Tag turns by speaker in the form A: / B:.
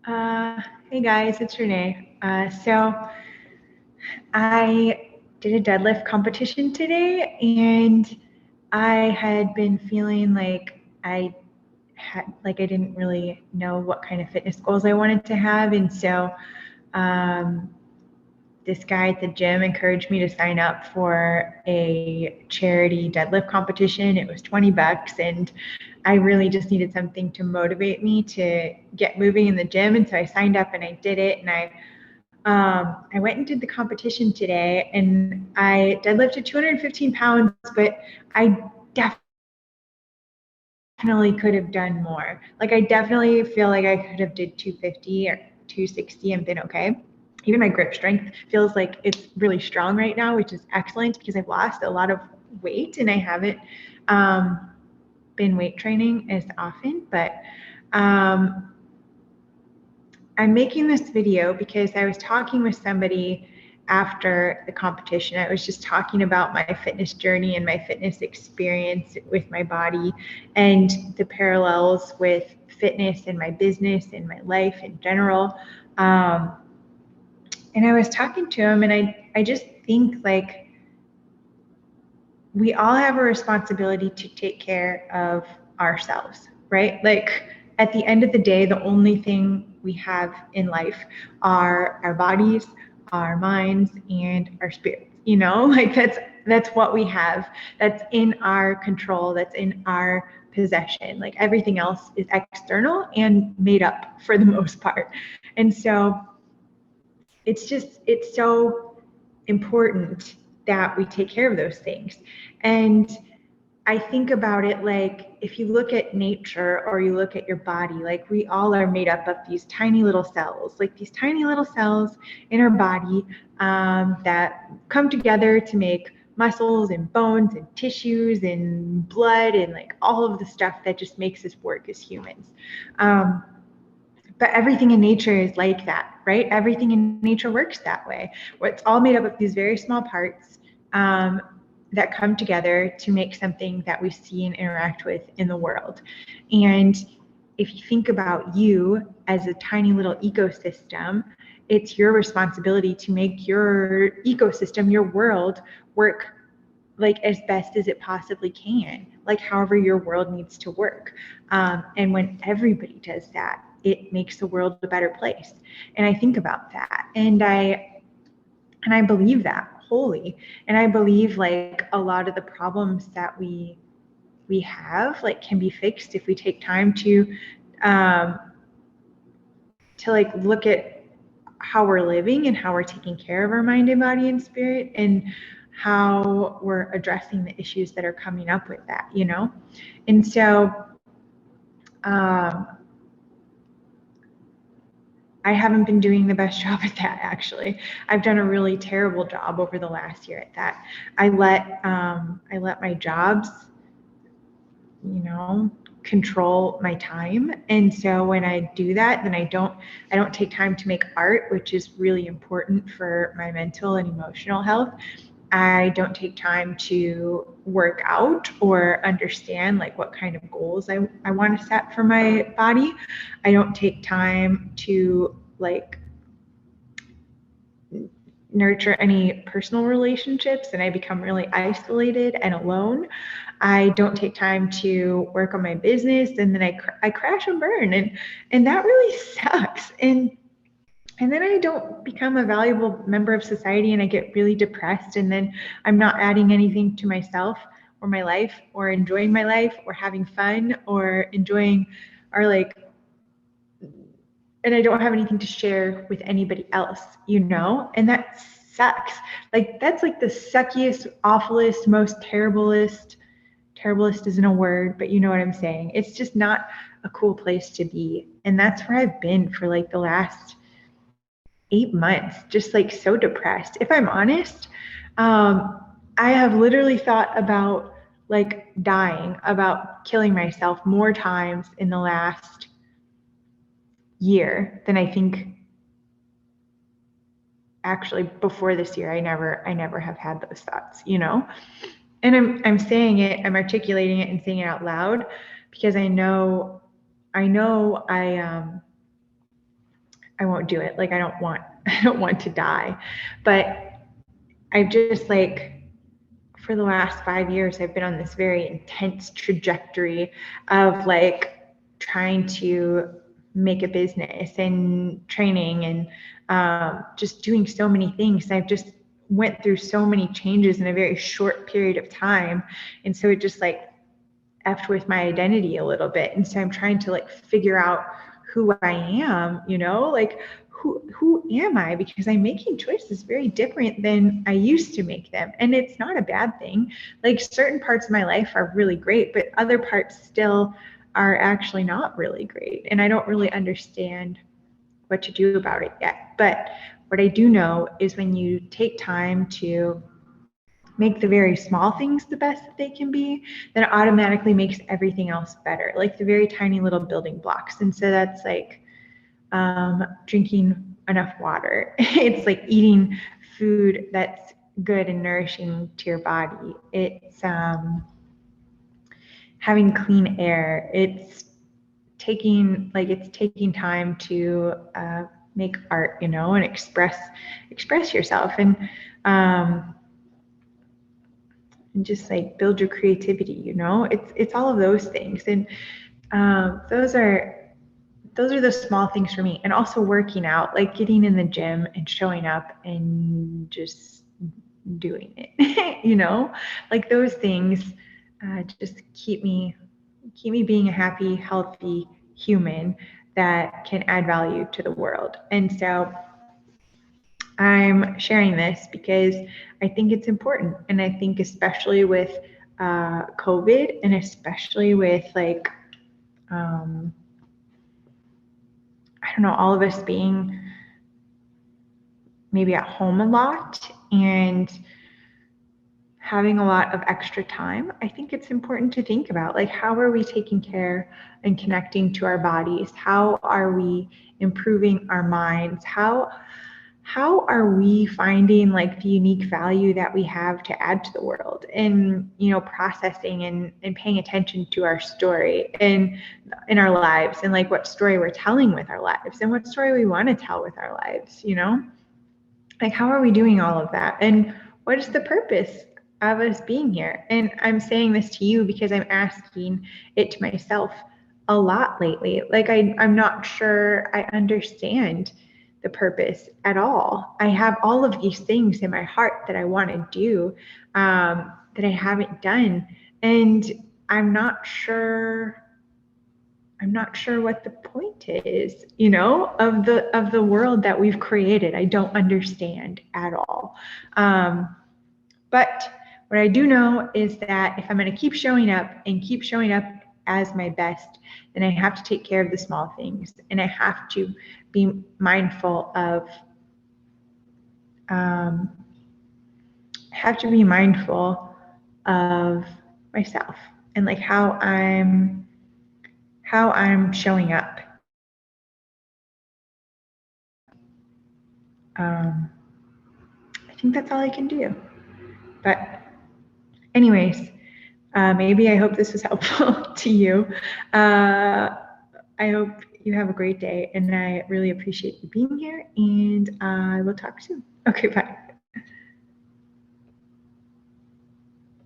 A: Hey guys, it's Renee. So I did a deadlift competition today, and I had been feeling like I didn't really know what kind of fitness goals I wanted to have, and so um, this guy at the gym encouraged me to sign up for a charity deadlift competition. It was $20, and I really just needed something to motivate me to get moving in the gym. And so I signed up and I did it. And I went and did the competition today, and I deadlifted 215 pounds, but I definitely could have done more. Like I definitely feel like I could have did 250 or 260 and been okay. Even my grip strength feels like it's really strong right now, which is excellent because I've lost a lot of weight and I haven't um, been weight training as often. But um, I'm making this video because I was talking with somebody after the competition. I was just talking about my fitness journey and my fitness experience with my body and the parallels with fitness and my business and my life in general. Um, and I was talking to him, and I just think like we all have a responsibility to take care of ourselves, right? Like at the end of the day, the only thing we have in life are our bodies, our minds, and our spirits. You know, like that's what we have. That's in our control. That's in our possession. Like everything else is external and made up for the most part. And so it's so important that we take care of those things. And I think about it like if you look at nature or you look at your body, like we all are made up of these tiny little cells, like these tiny little cells in our body that come together to make muscles and bones and tissues and blood and like all of the stuff that just makes us work as humans. Um, but everything in nature is like that, right? Everything in nature works that way. It's all made up of these very small parts that come together to make something that we see and interact with in the world. And if you think about you as a tiny little ecosystem, it's your responsibility to make your ecosystem, your world, work like as best as it possibly can, like however your world needs to work. And when everybody does that, it makes the world a better place. And I think about that, and I believe that wholly. And I believe like a lot of the problems that we have like can be fixed if we take time um, to like look at how we're living and how we're taking care of our mind and body and spirit, and how we're addressing the issues that are coming up with that, you know? And so um, I haven't been doing the best job at that, actually. I've done a really terrible job over the last year at that. I let my jobs, you know, control my time. And so when I do that, then I don't take time to make art, which is really important for my mental and emotional health. I don't take time to work out or understand like what kind of goals I want to set for my body. I don't take time to like nurture any personal relationships, and I become really isolated and alone. I don't take time to work on my business, and then I crash and burn, and that really sucks. And then I don't become a valuable member of society, and I get really depressed, and then I'm not adding anything to myself or my life or enjoying my life or having fun or enjoying or like, and I don't have anything to share with anybody else, you know? And that sucks. Like that's like the suckiest, awfulest, most terriblest isn't a word, but you know what I'm saying. It's just not a cool place to be. And that's where I've been for like the last 8 months, just like so depressed. If I'm honest, I have literally thought about like dying, about killing myself more times in the last year than I think actually before this year. I never have had those thoughts, you know? And I'm saying it, I'm articulating it and saying it out loud because I know I won't do it. Like I don't want to die. But I've just like, for the last 5 years, I've been on this very intense trajectory of like trying to make a business and training and just doing so many things. I've just went through so many changes in a very short period of time. And so it just like effed with my identity a little bit. And so I'm trying to like figure out who I am, like who am I? Because I'm making choices very different than I used to make them. And it's not a bad thing. Like certain parts of my life are really great, but other parts still are actually not really great. And I don't really understand what to do about it yet. But what I do know is when you take time to make the very small things the best that they can be, then it automatically makes everything else better, like the very tiny little building blocks. And so that's like drinking enough water. It's like eating food that's good and nourishing to your body. It's having clean air. It's taking time to make art, and express yourself, and just like build your creativity. It's all of those things, and those are the small things for me. And also working out, like getting in the gym and showing up and just doing it. Like those things just keep me being a happy, healthy human that can add value to the world. And so I'm sharing this because I think it's important. And I think especially with COVID, and especially with like, I don't know, all of us being maybe at home a lot and having a lot of extra time, I think it's important to think about, like, how are we taking care and connecting to our bodies? How are we improving our minds? How are we finding like the unique value that we have to add to the world, and processing and paying attention to our story and in our lives, and like what story we're telling with our lives, and what story we want to tell with our lives, like how are we doing all of that, and what is the purpose of us being here? And I'm saying this to you because I'm asking it to myself a lot lately. Like I'm not sure I understand the purpose at all. I have all of these things in my heart that I want to do that I haven't done, and I'm not sure what the point is, of the world that we've created. I don't understand at all. But what I do know is that if I'm going to keep showing up as my best, then I have to take care of the small things, and I have to be mindful of myself, and like how I'm showing up. I think that's all I can do. But anyways, maybe I hope this was helpful to you. I hope you have a great day, and I really appreciate you being here, and I will talk soon. Okay, bye.